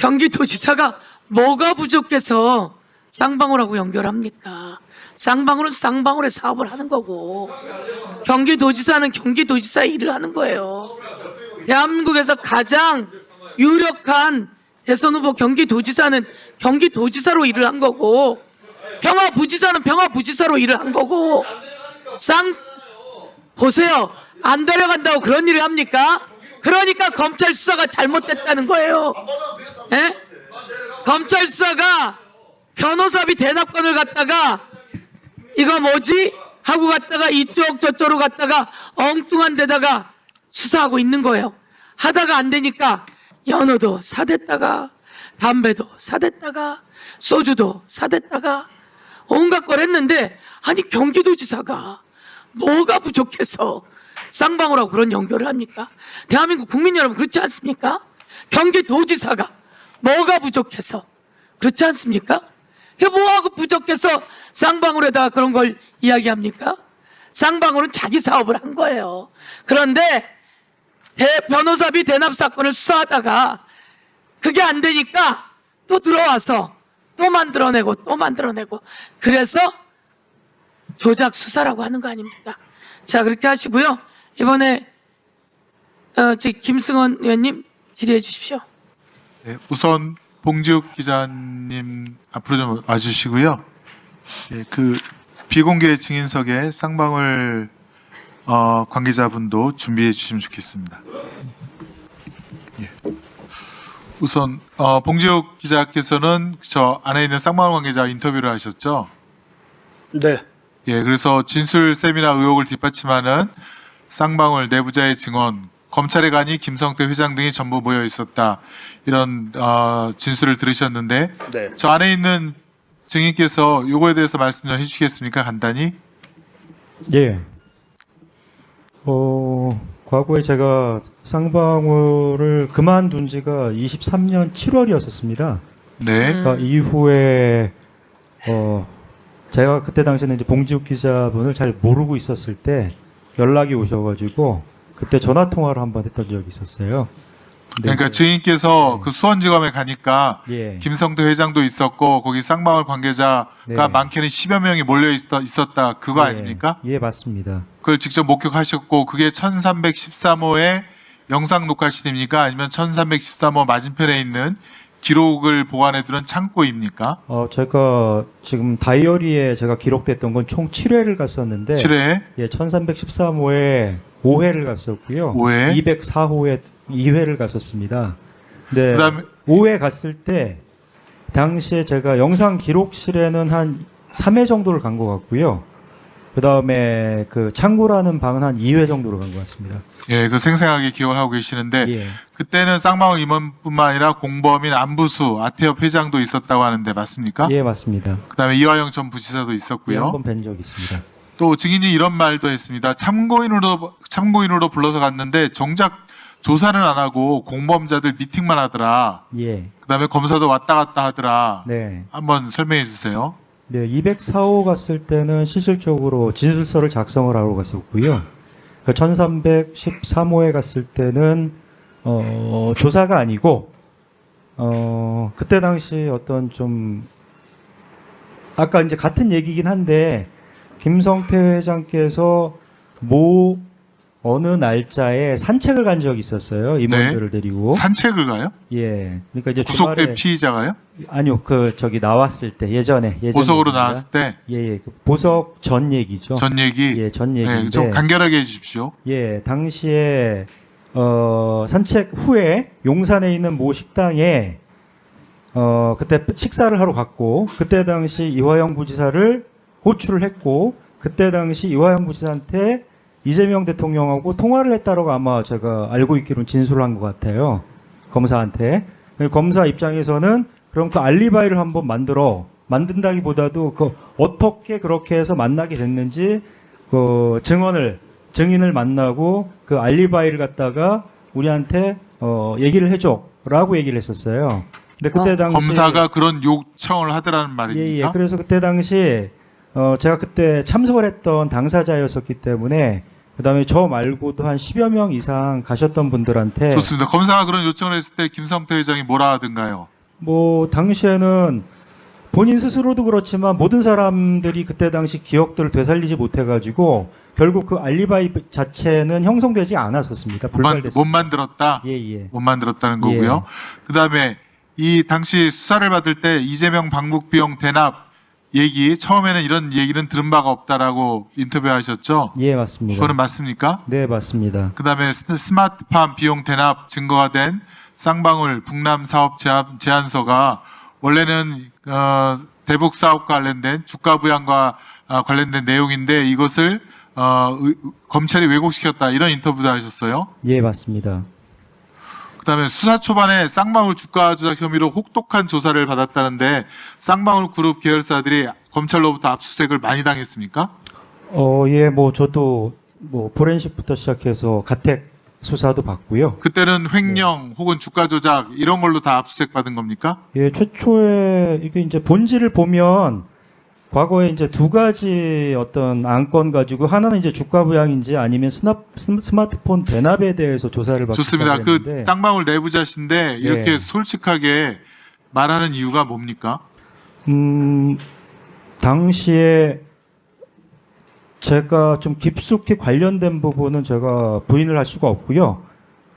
경기도지사가 뭐가 부족해서 쌍방울하고 연결합니까? 쌍방울은 쌍방울의 사업을 하는 거고 경기도지사는 경기도지사의 일을 하는 거예요. 대한민국에서 가장 유력한 대선 후보 경기도지사는 경기도지사로 일을 한 거고 평화부지사는 평화부지사로 일을 한 거고 보세요. 안 데려간다고 그런 일을 합니까? 그러니까 검찰 수사가 잘못됐다는 거예요. 예? 검찰 수사가 변호사비 대납권을 갖다가 이거 뭐지? 하고 갔다가 이쪽 저쪽으로 갔다가 엉뚱한 데다가 수사하고 있는 거예요. 하다가 안 되니까 연어도 사댔다가 담배도 사댔다가 소주도 사댔다가 온갖 걸 했는데 아니 경기도지사가 뭐가 부족해서 쌍방울하고 그런 연결을 합니까? 대한민국 국민 여러분 그렇지 않습니까? 경기도지사가 뭐가 부족해서 그렇지 않습니까? 뭐하고 부족해서 쌍방울에다가 그런 걸 이야기합니까? 쌍방울은 자기 사업을 한 거예요. 그런데 변호사비 대납 사건을 수사하다가 그게 안 되니까 또 들어와서 또 만들어내고 그래서 조작 수사라고 하는 거 아닙니까? 자, 그렇게 하시고요. 이번에 김승원 의원님 질의해 주십시오. 네, 우선 봉지욱 기자님 앞으로 좀 와주시고요. 네, 그 비공개 증인석에 쌍방울 관계자분도 준비해 주시면 좋겠습니다. 예. 우선 봉지욱 기자께서는 저 안에 있는 쌍방울 관계자 인터뷰를 하셨죠? 네. 예, 그래서 진술셈이나 의혹을 뒷받침하는 쌍방울 내부자의 증언, 검찰의 간이 김성태 회장 등이 전부 모여 있었다. 이런 진술을 들으셨는데 네. 저 안에 있는 증인께서 요거에 대해서 말씀 좀 해주시겠습니까? 간단히. 예. 과거에 제가 쌍방울을 그만둔 지가 23년 7월이었었습니다. 네. 그러니까 이후에 제가 그때 당시에는 이제 봉지욱 기자분을 잘 모르고 있었을 때 연락이 오셔가지고 그때 전화 통화를 한번 했던 적이 있었어요. 그러니까 증인께서 그 수원지검에 가니까 예. 김성태 회장도 있었고 거기 쌍방울 관계자가 네. 많게는 10여 명이 몰려 있었다. 그거 예. 아닙니까? 예, 맞습니다. 그걸 직접 목격하셨고 그게 1313호의 영상 녹화실입니까? 아니면 1313호 맞은편에 있는 기록을 보관해 두는 창고입니까? 제가 지금 다이어리에 제가 기록됐던 건 총 7회를 갔었는데 7회, 예, 1313호에 5회를 갔었고요. 5회. 204호에 2회를 갔었습니다. 네. 그다음에 5회 갔을 때 당시에 제가 영상 기록실에는 한 3회 정도를 간 것 같고요. 그다음에 그 창고라는 방은 한 2회 정도로 간 것 같습니다. 예, 그 생생하게 기억을 하고 계시는데 예. 그때는 쌍방울 임원뿐만 아니라 공범인 안부수, 아태협 회장도 있었다고 하는데 맞습니까? 예, 맞습니다. 그다음에 이화영 전 부지사도 예, 있었고요. 한번 뵌 적 있습니다. 또 증인이 이런 말도 했습니다. 참고인으로 불러서 갔는데 정작 조사는 안 하고 공범자들 미팅만 하더라. 예. 그다음에 검사도 왔다 갔다 하더라. 네. 한번 설명해 주세요. 네, 204호 갔을 때는 실질적으로 진술서를 작성을 하러 갔었고요. 그 1313호에 갔을 때는 조사가 아니고 그때 당시 어떤 좀 아까 이제 같은 얘기긴 한데 김성태 회장께서 어느 날짜에 산책을 간 적이 있었어요. 임원들을 데리고. 산책을 가요? 예. 그러니까 이제 구속된 주말에 피의자가요? 아니요. 나왔을 때 예전에 보석으로 얘기입니다. 나왔을 때 전 예, 예. 그 보석 전 얘기죠. 얘기. 예, 전 얘기인데. 네, 좀 간결하게 해주십시오. 예, 당시에 산책 후에 용산에 있는 모 식당에 그때 식사를 하러 갔고 그때 당시 이화영 부지사를 호출을 했고 그때 당시 이화영 부지사한테 이재명 대통령하고 통화를 했다라고 아마 제가 알고 있기로는 진술을 한 것 같아요. 검사한테. 검사 입장에서는 그럼 그 알리바이를 한번 만든다기보다도 어떻게 그렇게 해서 만나게 됐는지 증인을 만나고 그 알리바이를 갖다가 우리한테 얘기를 해줘라고 얘기를 했었어요. 근데 그때 당시 검사가 그런 요청을 하더라는 예, 말입니까? 예. 그래서 그때 당시 제가 그때 참석을 했던 당사자였었기 때문에 그다음에 저 말고도 한 10여 명 이상 가셨던 분들한테 좋습니다. 검사가 그런 요청을 했을 때 김성태 회장이 뭐라 하던가요? 뭐 당시에는 본인 스스로도 그렇지만 모든 사람들이 그때 당시 기억들을 되살리지 못해가지고 결국 그 알리바이 자체는 형성되지 않았었습니다. 못 불발됐습니다. 만들었다? 예. 못 만들었다는 거고요. 그다음에 이 당시 수사를 받을 때 이재명 방북 비용 대납 얘기, 처음에는 이런 얘기는 들은 바가 없다라고 인터뷰하셨죠? 예, 맞습니다. 그거는 맞습니까? 네, 맞습니다. 그다음에 스마트팜 비용 대납 증거가 된 쌍방울 북남 사업 제안서가 원래는 대북 사업과 관련된 주가 부양과 관련된 내용인데 이것을 검찰이 왜곡시켰다 이런 인터뷰도 하셨어요. 예, 맞습니다. 그다음에 수사 초반에 쌍방울 주가 조작 혐의로 혹독한 조사를 받았다는데 쌍방울 그룹 계열사들이 검찰로부터 압수수색을 많이 당했습니까? 예, 뭐 저도 뭐 포렌식부터 시작해서 가택 수사도 받고요. 그때는 횡령 혹은 주가 조작 이런 걸로 다 압수수색 받은 겁니까? 예, 최초에 이게 이제 본질을 보면 과거에 이제 두 가지 어떤 안건 가지고 하나는 이제 주가 부양인지 아니면 스마트폰 대납에 대해서 조사를 받고 좋습니다. 그 시작했는데 쌍방울 내부자신데 이렇게 네. 솔직하게 말하는 이유가 뭡니까? 당시에 제가 좀 깊숙이 관련된 부분은 제가 부인을 할 수가 없고요.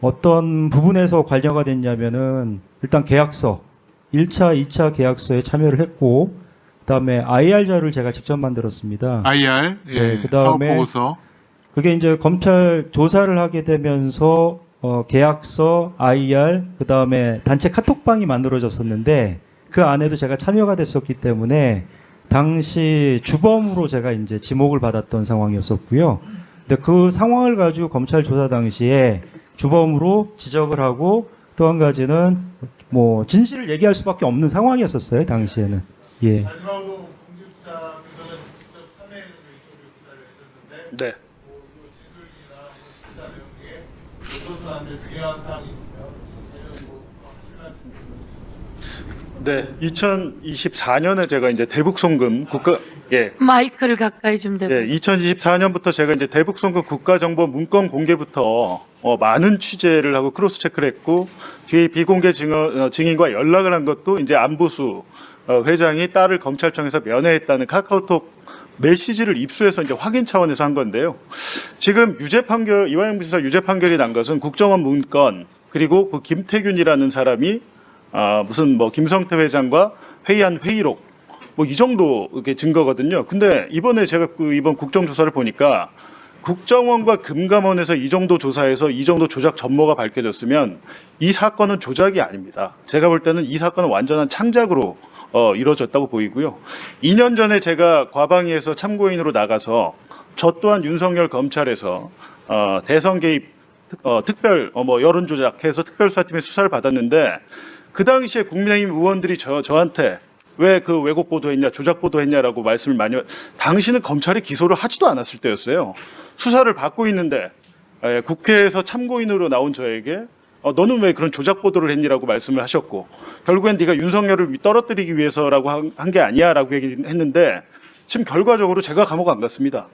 어떤 부분에서 관여가 됐냐면은 일단 계약서 1차, 2차 계약서에 참여를 했고 그다음에 IR 자료를 제가 직접 만들었습니다. IR, 네, 그다음에 사업 보고서. 그게 이제 검찰 조사를 하게 되면서 계약서, IR, 그다음에 단체 카톡방이 만들어졌었는데 그 안에도 제가 참여가 됐었기 때문에 당시 주범으로 제가 이제 지목을 받았던 상황이었었고요. 근데 그 상황을 가지고 검찰 조사 당시에 주범으로 지적을 하고 또 한 가지는 뭐 진실을 얘기할 수밖에 없는 상황이었었어요, 당시에는. 예. 마지막으로 공직자께서는 직접 참여해서 인터뷰 기사를 하셨는데 네. 이 진술이나 실사 내용에 조선한테 중요한 사항이 있으면 네. 2024년에 제가 이제 대북 송금 마이크를 가까이 좀 대고. 2024년부터 제가 이제 대북 송금 국가정보 문건 공개부터 많은 취재를 하고 크로스 체크를 했고 뒤에 비공개 증인과 연락을 한 것도 이제 안부수 회장이 딸을 검찰청에서 면회했다는 카카오톡 메시지를 입수해서 이제 확인 차원에서 한 건데요. 지금 이화영 부지사 유죄 판결이 난 것은 국정원 문건 그리고 그 김태균이라는 사람이 무슨 뭐 김성태 회장과 회의한 회의록 뭐 이 정도 이렇게 증거거든요. 근데 이번에 제가 이번 국정조사를 보니까 국정원과 금감원에서 이 정도 조사해서 이 정도 조작 전모가 밝혀졌으면 이 사건은 조작이 아닙니다. 제가 볼 때는 이 사건은 완전한 창작으로 이루어졌다고 보이고요. 2년 전에 제가 과방위에서 참고인으로 나가서 저 또한 윤석열 검찰에서 대선 개입 특별 여론 조작해서 특별수사팀의 수사를 받았는데 그 당시에 국민의힘 의원들이 저한테 왜 그 왜곡 보도했냐, 조작 보도했냐라고 말씀을 많이 당시는 검찰이 기소를 하지도 않았을 때였어요. 수사를 받고 있는데 국회에서 참고인으로 나온 저에게 너는 왜 그런 조작 보도를 했니라고 말씀을 하셨고 결국엔 네가 윤석열을 떨어뜨리기 위해서라고 한 게 아니야라고 얘기했는데 지금 결과적으로 제가 감옥 안 갔습니다.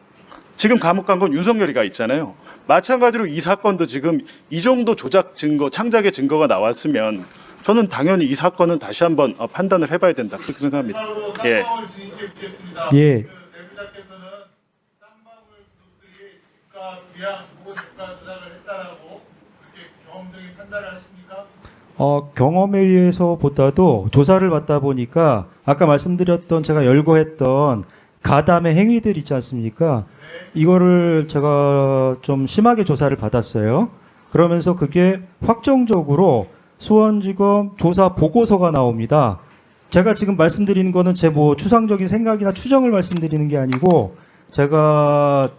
지금 감옥 간 건 윤석열이 가 있잖아요. 마찬가지로 이 사건도 지금 이 정도 조작 증거, 창작의 증거가 나왔으면 저는 당연히 이 사건은 다시 한번 판단을 해봐야 된다 그렇게 생각합니다. 예. 쌍방울 진입해 보겠습니다. 예. 내부자께서는 쌍방울 그룹들이 주가 부양 혹은 주가 조작을 했다라고 그렇게 경험적인 판단을 하십니까? 경험에 의해서보다도 조사를 받다 보니까 아까 말씀드렸던 제가 열거했던 가담의 행위들 있지 않습니까? 이거를 제가 좀 심하게 조사를 받았어요. 그러면서 그게 확정적으로 수원지검 조사 보고서가 나옵니다. 제가 지금 말씀드리는 거는 제 뭐 추상적인 생각이나 추정을 말씀드리는 게 아니고 제가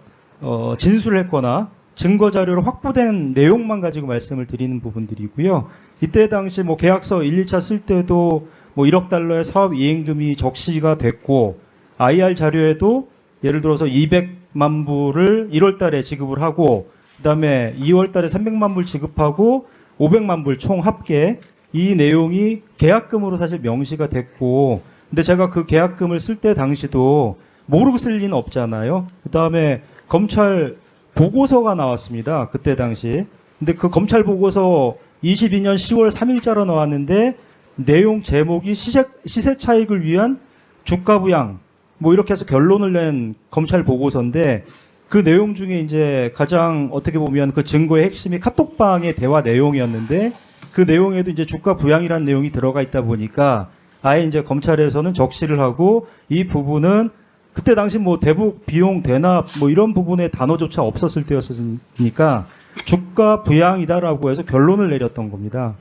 진술을 했거나 증거 자료로 확보된 내용만 가지고 말씀을 드리는 부분들이고요. 이때 당시 뭐 계약서 1, 2차 쓸 때도 뭐 1억 달러의 사업 이행금이 적시가 됐고 IR 자료에도 예를 들어서 200만 불을 1월 달에 지급을 하고 그다음에 2월 달에 300만 불 지급하고 500만 불 총 합계 이 내용이 계약금으로 사실 명시가 됐고 근데 제가 그 계약금을 쓸 때 당시도 모르고 쓸 리는 없잖아요. 그다음에 검찰 보고서가 나왔습니다. 그때 당시. 근데 그 검찰 보고서 22년 10월 3일자로 나왔는데 내용 제목이 시세 차익을 위한 주가 부양 뭐 이렇게 해서 결론을 낸 검찰 보고서인데 그 내용 중에 이제 가장 어떻게 보면 그 증거의 핵심이 카톡방의 대화 내용이었는데 그 내용에도 이제 주가 부양이라는 내용이 들어가 있다 보니까 아예 이제 검찰에서는 적시를 하고 이 부분은 그때 당시 뭐 대북 비용 대납 뭐 이런 부분의 단어조차 없었을 때였으니까 주가 부양이다라고 해서 결론을 내렸던 겁니다.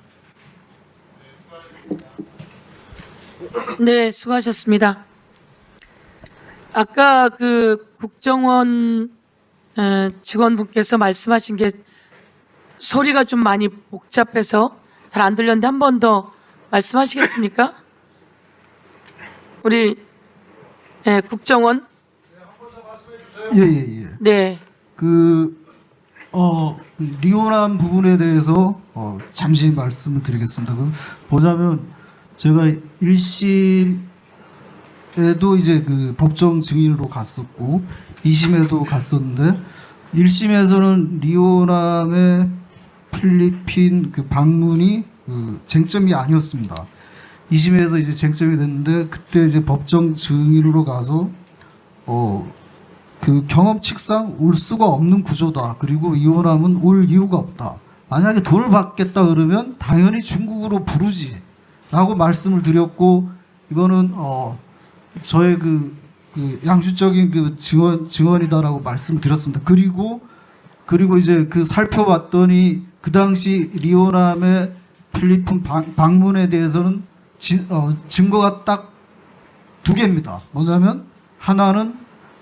네, 수고하셨습니다. 아까 그 국정원 직원분께서 말씀하신 게 소리가 좀 많이 복잡해서 잘 안 들렸는데 한 번 더 말씀하시겠습니까? 우리 국정원. 예. 네. 리오남 부분에 대해서 잠시 말씀을 드리겠습니다. 보자면 제가 1심에도 이제 그 법정 증인으로 갔었고 2심에도 갔었는데 1심에서는 리오남의 필리핀 그 방문이 그 쟁점이 아니었습니다. 2심에서 이제 쟁점이 됐는데 그때 이제 법정 증인으로 가서 그 경험칙상 올 수가 없는 구조다. 그리고 이호남은 올 이유가 없다. 만약에 돈을 받겠다 그러면 당연히 중국으로 부르지. 라고 말씀을 드렸고, 이거는, 저의 그 양심적인 그 증언이다라고 말씀을 드렸습니다. 그리고 이제 그 살펴봤더니 그 당시 리오남의 필리핀 방문에 대해서는 증거가 딱 두 개입니다. 뭐냐면 하나는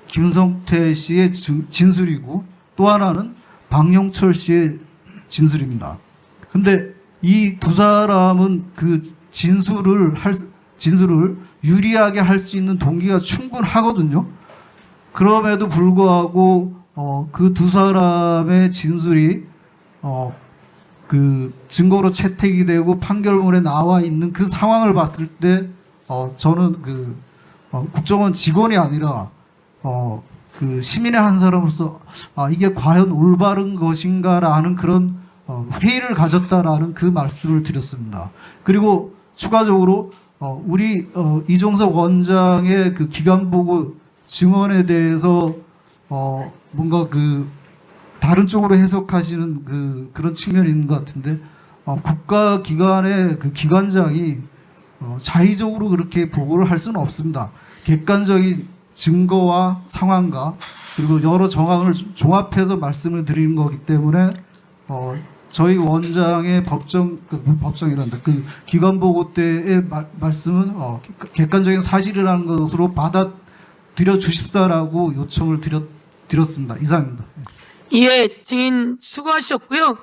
김성태 씨의 진술이고 또 하나는 박영철 씨의 진술입니다. 근데 이 두 사람은 그 진술을 유리하게 할 수 있는 동기가 충분하거든요. 그럼에도 불구하고 그 두 사람의 진술이 그 증거로 채택이 되고 판결문에 나와 있는 그 상황을 봤을 때 저는 그 국정원 직원이 아니라 그 시민의 한 사람으로서 이게 과연 올바른 것인가라는 그런 회의를 가졌다라는 그 말씀을 드렸습니다. 그리고 추가적으로 우리 이종석 원장의 그 기관 보고 증언에 대해서 뭔가 그 다른 쪽으로 해석하시는 그런 측면이 있는 것 같은데 국가기관의 그 기관장이 자의적으로 그렇게 보고를 할 수는 없습니다. 객관적인 증거와 상황과 그리고 여러 정황을 종합해서 말씀을 드리는 거기 때문에 저희 원장의 법정이란다. 그 기관 보고 때의 말씀은 객관적인 사실이라는 것으로 받아들여 주십사라고 요청을 드렸습니다. 이상입니다. 예, 증인 수고하셨고요.